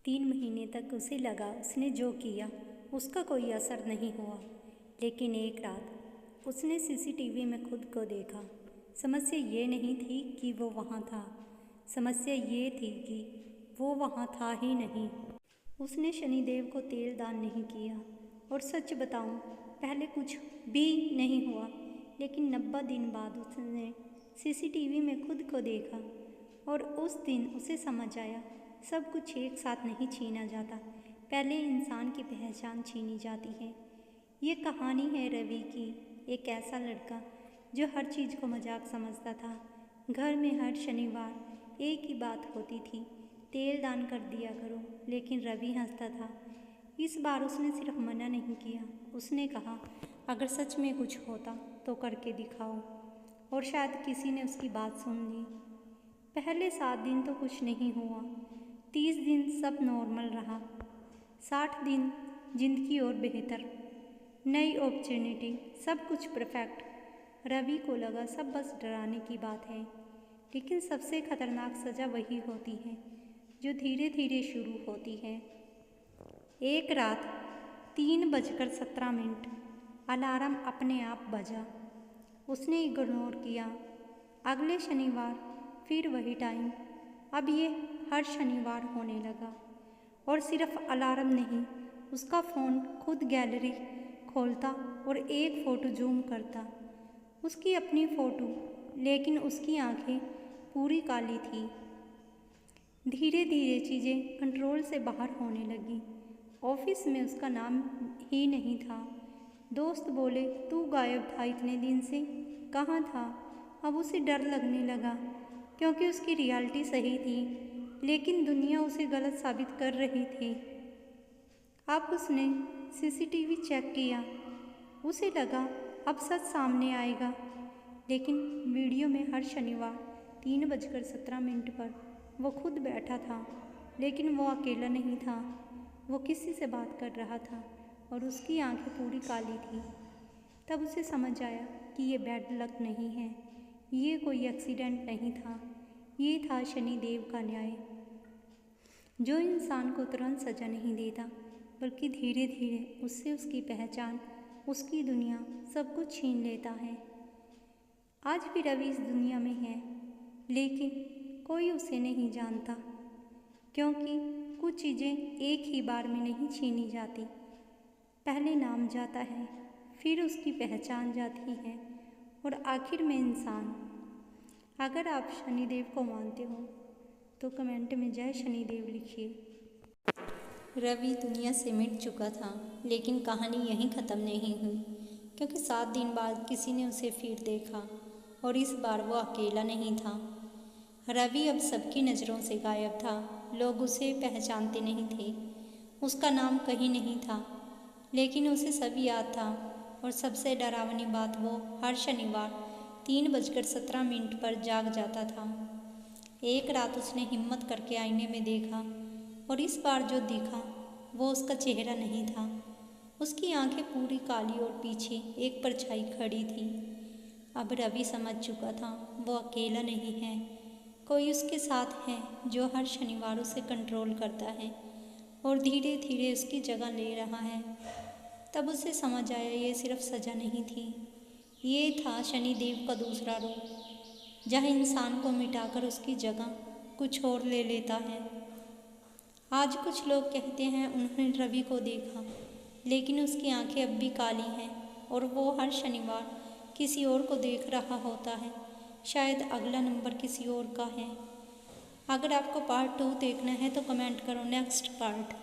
3 महीने तक उसे लगा उसने जो किया उसका कोई असर नहीं हुआ, लेकिन एक रात उसने सीसीटीवी में खुद को देखा। समस्या ये नहीं थी कि वो वहाँ था, समस्या ये थी कि वो वहाँ था ही नहीं। उसने शनिदेव को तेल दान नहीं किया, और सच बताऊं पहले कुछ भी नहीं हुआ, लेकिन 90 दिन बाद उसने सीसीटीवी में खुद को देखा और उस दिन उसे समझ आया सब कुछ एक साथ नहीं छीना जाता, पहले इंसान की पहचान छीनी जाती है। ये कहानी है रवि की, एक ऐसा लड़का जो हर चीज़ को मजाक समझता था। घर में हर शनिवार एक ही बात होती थी, तेल दान कर दिया करो, लेकिन रवि हंसता था। इस बार उसने सिर्फ मना नहीं किया, उसने कहा अगर सच में कुछ होता तो करके दिखाओ, और शायद किसी ने उसकी बात सुन ली। पहले 7 दिन तो कुछ नहीं हुआ, 30 दिन सब नॉर्मल रहा, 60 दिन जिंदगी और बेहतर, नई अपॉर्चुनिटी, सब कुछ परफेक्ट। रवि को लगा सब बस डराने की बात है, लेकिन सबसे खतरनाक सज़ा वही होती है जो धीरे धीरे शुरू होती है। एक रात 3:17 अलार्म अपने आप बजा। उसने इग्नोर किया। अगले शनिवार फिर वही टाइम। अब ये हर शनिवार होने लगा, और सिर्फ अलार्म नहीं, उसका फ़ोन खुद गैलरी खोलता और एक फ़ोटो जूम करता, उसकी अपनी फ़ोटो, लेकिन उसकी आंखें पूरी काली थी। धीरे धीरे चीज़ें कंट्रोल से बाहर होने लगी। ऑफिस में उसका नाम ही नहीं था। दोस्त बोले तू गायब था इतने दिन से, कहाँ था? अब उसे डर लगने लगा, क्योंकि उसकी रियलिटी सही थी, लेकिन दुनिया उसे गलत साबित कर रही थी। अब उसने सीसीटीवी चेक किया, उसे लगा अब सच सामने आएगा, लेकिन वीडियो में हर शनिवार 3:17 पर वो खुद बैठा था, लेकिन वो अकेला नहीं था, वो किसी से बात कर रहा था और उसकी आंखें पूरी काली थी। तब उसे समझ आया कि ये बैड लक नहीं है, ये कोई एक्सीडेंट नहीं था, ये था शनिदेव का न्याय, जो इंसान को तुरंत सज़ा नहीं देता, बल्कि धीरे धीरे उससे उसकी पहचान, उसकी दुनिया, सब कुछ छीन लेता है। आज भी रवि इस दुनिया में है, लेकिन कोई उसे नहीं जानता, क्योंकि कुछ चीज़ें एक ही बार में नहीं छीनी जाती। पहले नाम जाता है, फिर उसकी पहचान जाती है, और आखिर में इंसान। अगर आप शनिदेव को मानते हो तो कमेंट में जय शनिदेव लिखिए। रवि दुनिया से मिट चुका था, लेकिन कहानी यहीं ख़त्म नहीं हुई, क्योंकि 7 दिन बाद किसी ने उसे फिर देखा, और इस बार वो अकेला नहीं था। रवि अब सबकी नज़रों से गायब था, लोग उसे पहचानते नहीं थे, उसका नाम कहीं नहीं था, लेकिन उसे सब याद था। और सबसे डरावनी बात, वो हर शनिवार 3:17 पर जाग जाता था। एक रात उसने हिम्मत करके आईने में देखा, और इस बार जो दिखा वो उसका चेहरा नहीं था, उसकी आंखें पूरी काली और पीछे एक परछाई खड़ी थी। अब रवि समझ चुका था वो अकेला नहीं है, कोई उसके साथ है जो हर शनिवार उसे कंट्रोल करता है और धीरे धीरे उसकी जगह ले रहा है। तब उसे समझ आया ये सिर्फ सज़ा नहीं थी, ये था शनिदेव का दूसरा रूप, जहाँ इंसान को मिटाकर उसकी जगह कुछ और ले लेता है। आज कुछ लोग कहते हैं उन्होंने रवि को देखा, लेकिन उसकी आंखें अब भी काली हैं, और वो हर शनिवार किसी और को देख रहा होता है, शायद अगला नंबर किसी और का है। अगर आपको पार्ट 2 देखना है तो कमेंट करो नेक्स्ट पार्ट।